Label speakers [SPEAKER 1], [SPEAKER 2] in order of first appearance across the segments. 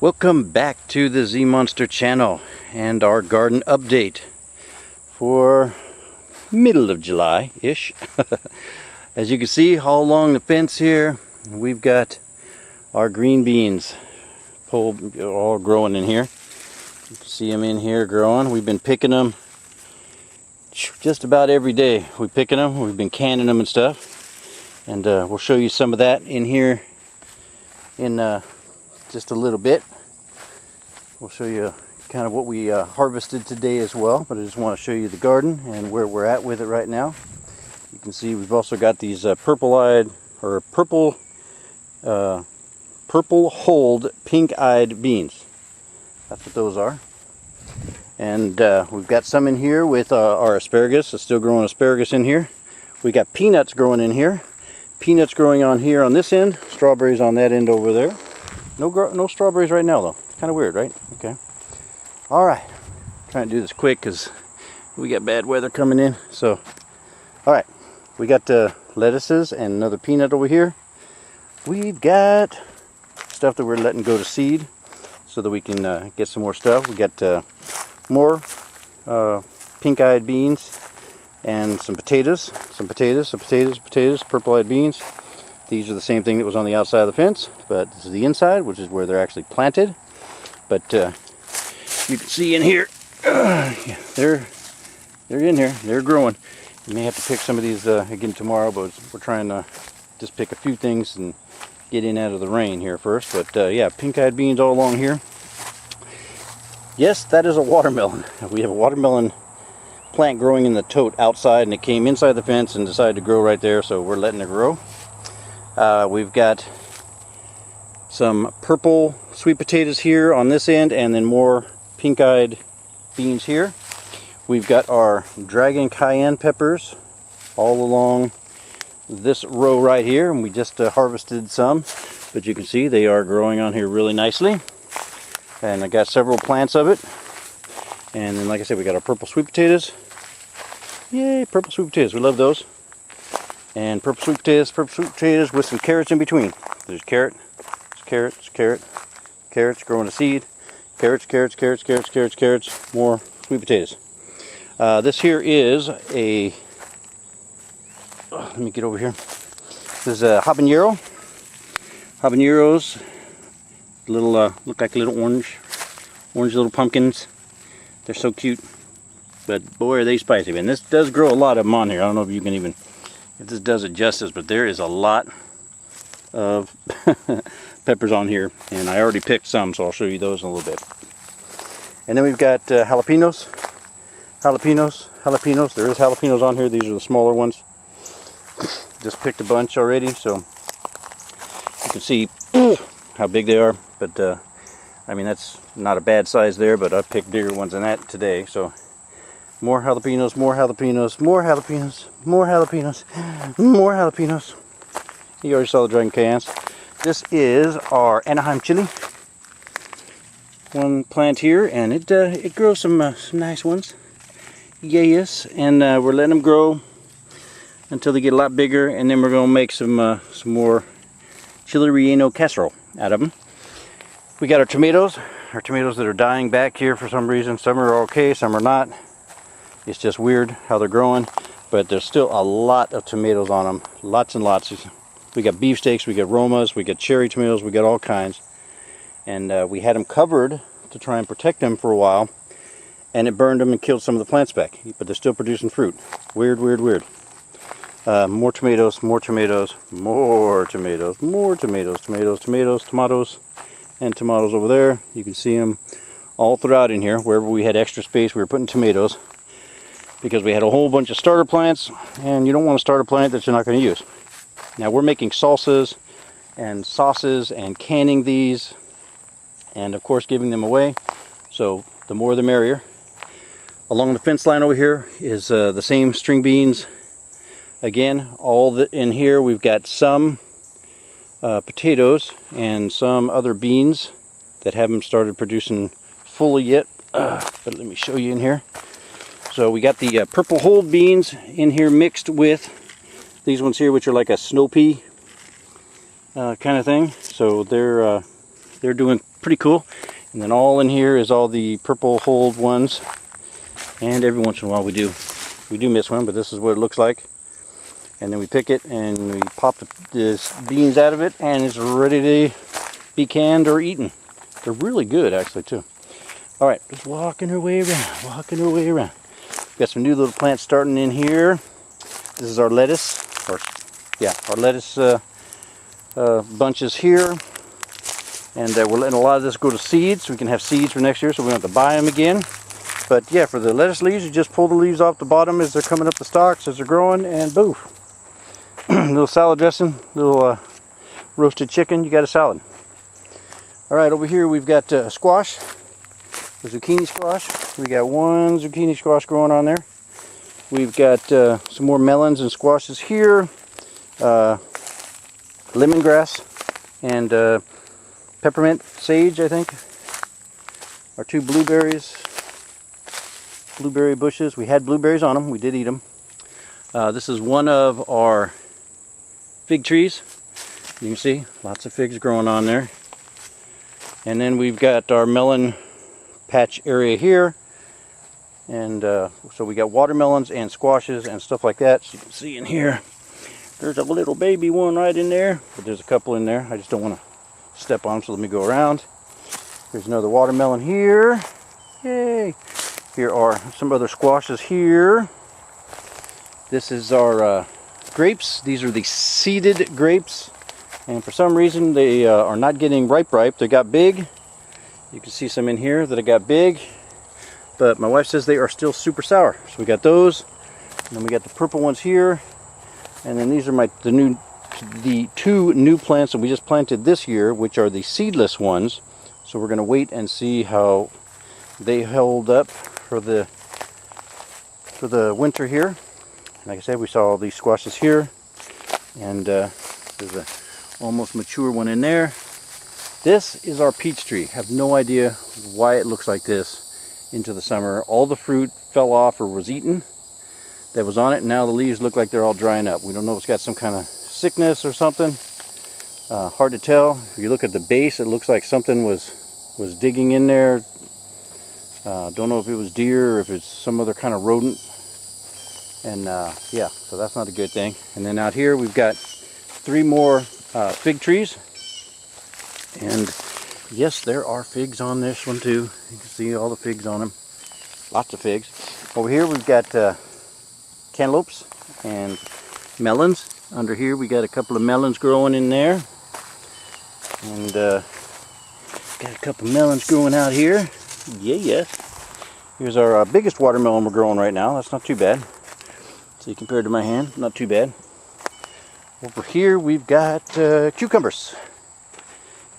[SPEAKER 1] Welcome back to the Z Monster channel and our garden update for middle of July-ish. As you can see all along the fence here, we've got our green beans all growing in here. You can see them in here growing. We've been picking them just about every day. We're picking them, we've been canning them and stuff. And we'll show you some of that in here in just a little bit. We'll show you kind of what we harvested today as well, but I just want to show you the garden and where we're at with it right now. You can see we've also got these purple-hulled pink-eyed beans. That's what those are. And we've got some in here with our asparagus. It's still growing asparagus in here. We got peanuts growing in here. Peanuts growing on here on this end. Strawberries on that end over there. No strawberries right now though. Kind of weird, right? Okay. All right. Trying to do this quick because we got bad weather coming in. So, all right. We got lettuces and another peanut over here. We've got stuff that we're letting go to seed so that we can get some more stuff. We got more pink-eyed beans and some potatoes. Purple-eyed beans. These are the same thing that was on the outside of the fence, but this is the inside, which is where they're actually planted. But you can see in here, yeah, they're in here. They're growing. You may have to pick some of these again tomorrow, but we're trying to just pick a few things and get in out of the rain here first. But yeah, pink-eyed beans all along here. Yes, that is a watermelon. We have a watermelon plant growing in the tote outside, and it came inside the fence and decided to grow right there, so we're letting it grow. We've got some purple sweet potatoes here on this end, and then more pink-eyed beans here. We've got our dragon cayenne peppers all along this row right here, and we just harvested some, but you can see they are growing on here really nicely. And I got several plants of it. And then, like I said, we got our purple sweet potatoes. Yay, purple sweet potatoes. We love those. And purple sweet potatoes with some carrots in between. There's carrots growing a seed. Carrots, more sweet potatoes. This here is a, let me get over here. This is a habanero. Habaneros, little look like little orange little pumpkins. They're so cute, but boy are they spicy, man. This does grow a lot of them on here. I don't know if you can even, if this does it justice, but there is a lot of peppers on here, and I already picked some, so I'll show you those in a little bit. And then we've got jalapenos. There is jalapenos on here. These are the smaller ones. Just picked a bunch already, so you can see how big they are. But I mean, that's not a bad size there, but I picked bigger ones than that today. So more jalapenos. You already saw the dragon cayennes. This is our Anaheim chili. One plant here, and it grows some nice ones. Yes, and we're letting them grow until they get a lot bigger, and then we're going to make some more chili relleno casserole out of them. We got our tomatoes that are dying back here for some reason. Some are okay, some are not. It's just weird how they're growing, but there's still a lot of tomatoes on them. Lots and lots. We got beefsteaks, we got Romas, we got cherry tomatoes, we got all kinds. And we had them covered to try and protect them for a while, and it burned them and killed some of the plants back. But they're still producing fruit. Weird. More tomatoes, and tomatoes over there. You can see them all throughout in here. Wherever we had extra space, we were putting tomatoes, because we had a whole bunch of starter plants, and you don't want to start a plant that you're not going to use. Now we're making salsas and sauces and canning these, and of course giving them away. So the more the merrier. Along the fence line over here is the same string beans. Again, in here we've got some potatoes and some other beans that haven't started producing fully yet. But let me show you in here. So we got the purple hulled beans in here mixed with these ones here, which are like a snow pea kind of thing. So they're doing pretty cool. And then all in here is all the purple hulled ones. And every once in a while we do miss one, but this is what it looks like. And then we pick it and we pop the beans out of it, and it's ready to be canned or eaten. They're really good actually too. All right, just walking our way around. Got some new little plants starting in here. This is our lettuce, our lettuce bunches here. And we're letting a lot of this go to seeds, so we can have seeds for next year, so we don't have to buy them again. But yeah, for the lettuce leaves, you just pull the leaves off the bottom as they're coming up the stalks, as they're growing, and boof. Little salad dressing, little roasted chicken, you got a salad. All right, over here we've got squash, the zucchini squash. We got one zucchini squash growing on there. We've got some more melons and squashes here, lemongrass, and peppermint sage, I think. Our two blueberry bushes. We had blueberries on them. We did eat them. This is one of our fig trees. You can see lots of figs growing on there. And then we've got our melon patch area here. And so we got watermelons and squashes and stuff like that. So you can see in here, there's a little baby one right in there. But there's a couple in there. I just don't want to step on them, so let me go around. There's another watermelon here. Yay! Here are some other squashes here. This is our grapes. These are the seeded grapes, and for some reason they are not getting ripe. They got big. You can see some in here that I got big, but my wife says they are still super sour. So we got those, and then we got the purple ones here, and then these are the two new plants that we just planted this year, which are the seedless ones. So we're going to wait and see how they hold up for the winter here. Like I said, we saw all these squashes here, and there's a almost mature one in there. This is our peach tree. Have no idea why it looks like this into the summer. All the fruit fell off or was eaten that was on it, and now the leaves look like they're all drying up. We don't know if it's got some kind of sickness or something. Hard to tell. If you look at the base, it looks like something was digging in there. Don't know if it was deer or if it's some other kind of rodent. And yeah, so that's not a good thing. And then out here we've got 3 more fig trees. And yes, there are figs on this one too. You can see all the figs on them. Lots of figs. Over here we've got cantaloupes and melons. Under here we got a couple of melons growing in there. And got a couple of melons growing out here. Yeah. Here's our biggest watermelon we're growing right now. That's not too bad. See, compared to my hand, not too bad. Over here we've got cucumbers.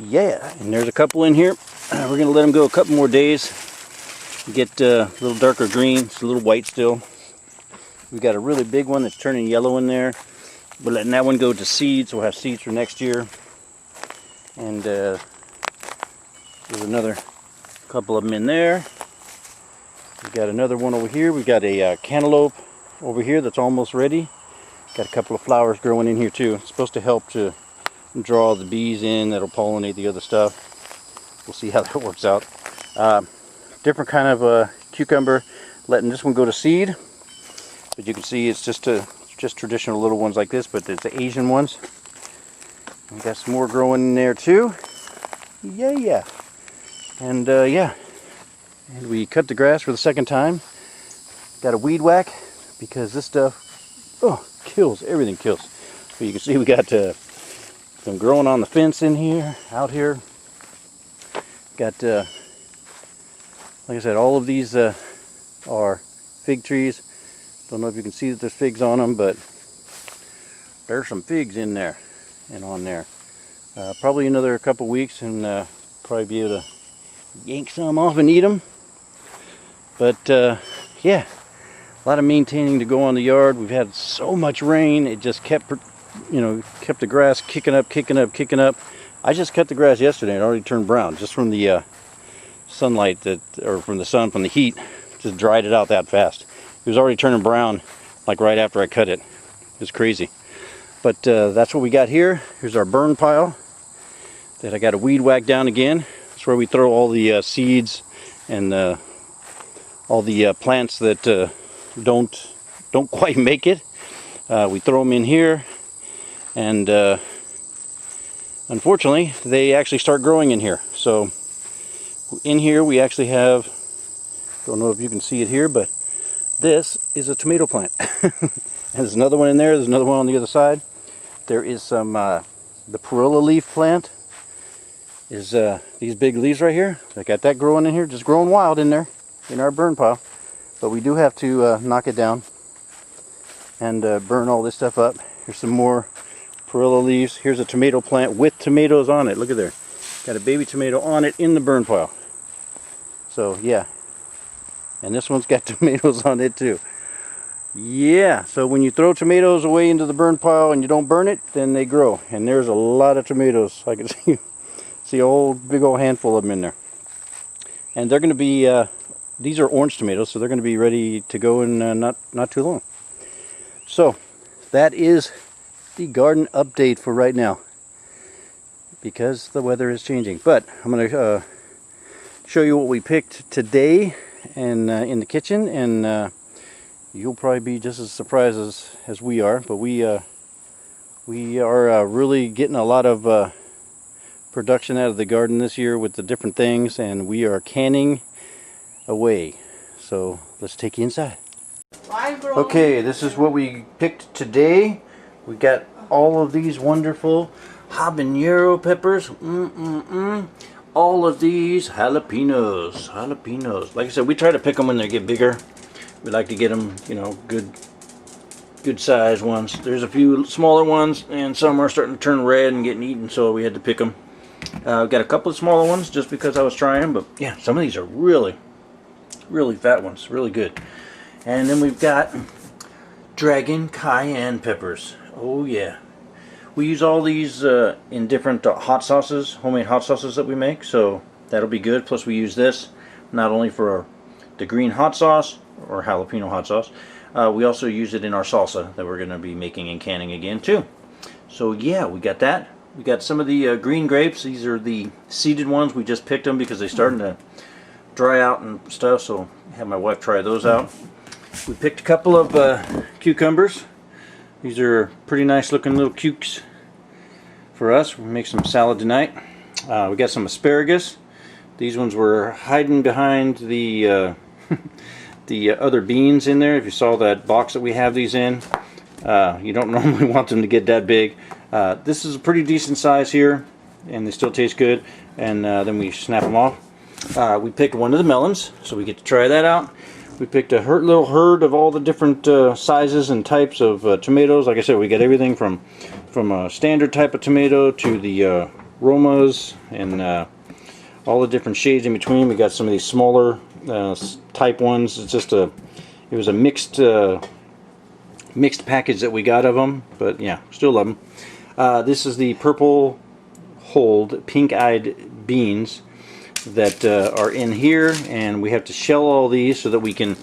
[SPEAKER 1] Yeah, and there's a couple in here. We're going to let them go a couple more days. Get a little darker green. It's a little white still. We've got a really big one that's turning yellow in there. We're letting that one go to seeds. We'll have seeds for next year. And there's another couple of them in there. We've got another one over here. We've got a cantaloupe over here that's almost ready. Got a couple of flowers growing in here too. It's supposed to help to draw the bees in that'll pollinate the other stuff. We'll see how that works out. Different kind of cucumber. Letting this one go to seed. But you can see it's just traditional little ones like this, but it's the Asian ones. We got some more growing in there too. Yeah. And yeah. And we cut the grass for the second time. Got a weed whack because this stuff kills. Everything kills. So you can see we got some growing on the fence in here, out here. Got, like I said, all of these are fig trees. Don't know if you can see that there's figs on them, but there's some figs in there and on there. Probably another couple weeks and probably be able to yank some off and eat them. But yeah, a lot of maintaining to go on the yard. We've had so much rain, it just kept the grass kicking up. I just cut the grass yesterday and it already turned brown just from the sunlight from the heat. Just dried it out that fast. It was already turning brown like right after I cut it. It was crazy. But that's what we got here. Here's our burn pile that I got to weed whack down again. That's where we throw all the seeds and all the plants that don't quite make it. We throw them in here, and unfortunately they actually start growing in here. So in here we actually have, don't know if you can see it here, but this is a tomato plant. And there's another one in there, there's another one on the other side. There is some the perilla leaf plant is these big leaves right here. I got that growing in here, just growing wild in there in our burn pile. But we do have to knock it down and burn all this stuff up. Here's some more perilla leaves. Here's a tomato plant with tomatoes on it. Look at there. Got a baby tomato on it in the burn pile. So yeah. And this one's got tomatoes on it too. Yeah, so when you throw tomatoes away into the burn pile and you don't burn it, then they grow. And there's a lot of tomatoes. I can see a whole big old handful of them in there. And they're going to be these are orange tomatoes, so they're going to be ready to go in not too long. So that is the garden update for right now, because the weather is changing. But I'm going to show you what we picked today and in the kitchen, and you'll probably be just as surprised as we are. But we are really getting a lot of production out of the garden this year with the different things, and we are canning away. So let's take you inside. Okay, this is what we picked today. We got all of these wonderful habanero peppers. All of these jalapenos. Like I said, we try to pick them when they get bigger. We like to get them, you know, good size ones. There's a few smaller ones, and some are starting to turn red and getting eaten, so we had to pick them. We've got a couple of smaller ones just because I was trying, but yeah, some of these are really fat ones, really good. And then we've got dragon cayenne peppers. Oh yeah. We use all these in different hot sauces, homemade hot sauces that we make, so that'll be good. Plus we use this not only for the green hot sauce or jalapeno hot sauce, we also use it in our salsa that we're going to be making and canning again too. So yeah, we got that. We got some of the green grapes. These are the seeded ones. We just picked them because they're starting to dry out and stuff, so I had my wife try those out. We picked a couple of cucumbers. These are pretty nice looking little cukes for us. We'll make some salad tonight. We got some asparagus. These ones were hiding behind the the other beans in there. If you saw that box that we have these in, you don't normally want them to get that big. This is a pretty decent size here, and they still taste good. And then we snap them off. We picked one of the melons, so we get to try that out. We picked a little herd of all the different sizes and types of tomatoes. Like I said, we got everything from a standard type of tomato to the Romas and all the different shades in between. We got some of these smaller type ones. It's just it was a mixed package that we got of them, but yeah, still love them. This is the purple hulled pink-eyed beans that are in here, and we have to shell all these so that we can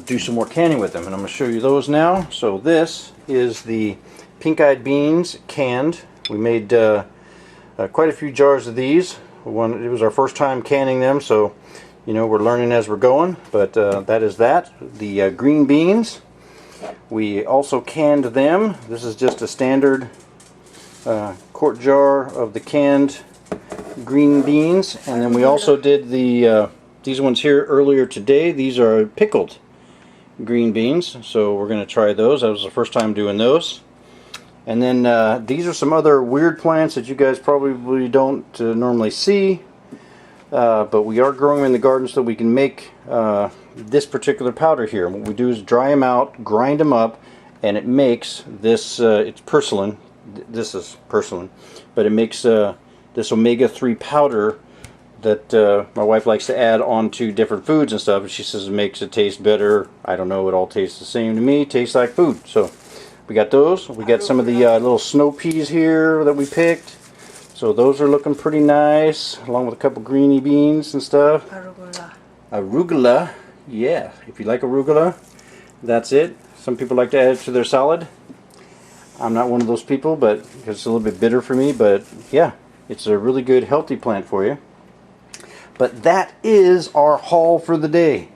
[SPEAKER 1] do some more canning with them, and I'm going to show you those now. So this is the pink-eyed beans canned. We made quite a few jars of these. It was our first time canning them, so you know, we're learning as we're going, but that is that. The green beans, we also canned them. This is just a standard quart jar of the canned green beans, and then we also did the these ones here earlier today. These are pickled green beans, so we're going to try those. That was the first time doing those. And then these are some other weird plants that you guys probably don't normally see, but we are growing them in the garden so that we can make this particular powder here. What we do is dry them out, grind them up, and it makes this, it's Purslane. This is Purslane, but it makes this omega-3 powder that my wife likes to add onto different foods and stuff, and she says it makes it taste better. I don't know, it all tastes the same to me. It tastes like food. So we got those. We got some of the little snow peas here that we picked. So those are looking pretty nice, along with a couple greeny beans and stuff. Arugula. Arugula, yeah. If you like arugula, that's it. Some people like to add it to their salad. I'm not one of those people, but it's a little bit bitter for me. But yeah, it's a really good healthy plant for you. But that is our haul for the day.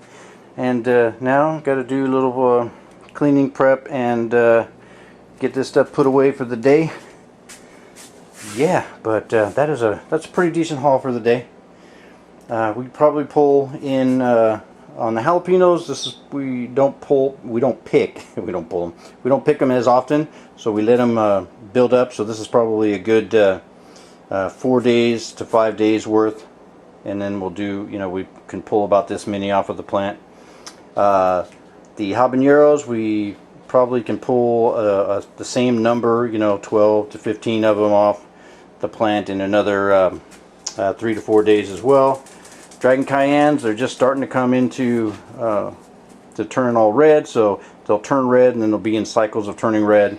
[SPEAKER 1] And now got to do a little cleaning prep and get this stuff put away for the day. Yeah, but that's a pretty decent haul for the day. We probably pull in on the jalapenos. We don't pick we don't pick them as often, so we let them build up. So this is probably a good 4 days to 5 days worth, and then we'll do, we can pull about this many off of the plant. The habaneros, we probably can pull the same number, 12 to 15 of them off the plant in another 3 to 4 days as well. Dragon Cayennes, they're just starting to come into to turn all red, so they'll turn red and then they'll be in cycles of turning red,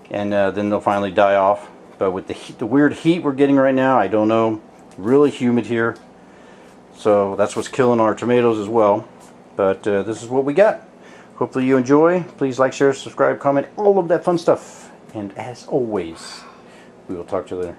[SPEAKER 1] and then they'll finally die off. But with the weird heat we're getting right now, I don't know, really humid here, so that's what's killing our tomatoes as well. But this is what we got. Hopefully you enjoy. Please like, share, subscribe, comment, all of that fun stuff. And as always, we will talk to you later.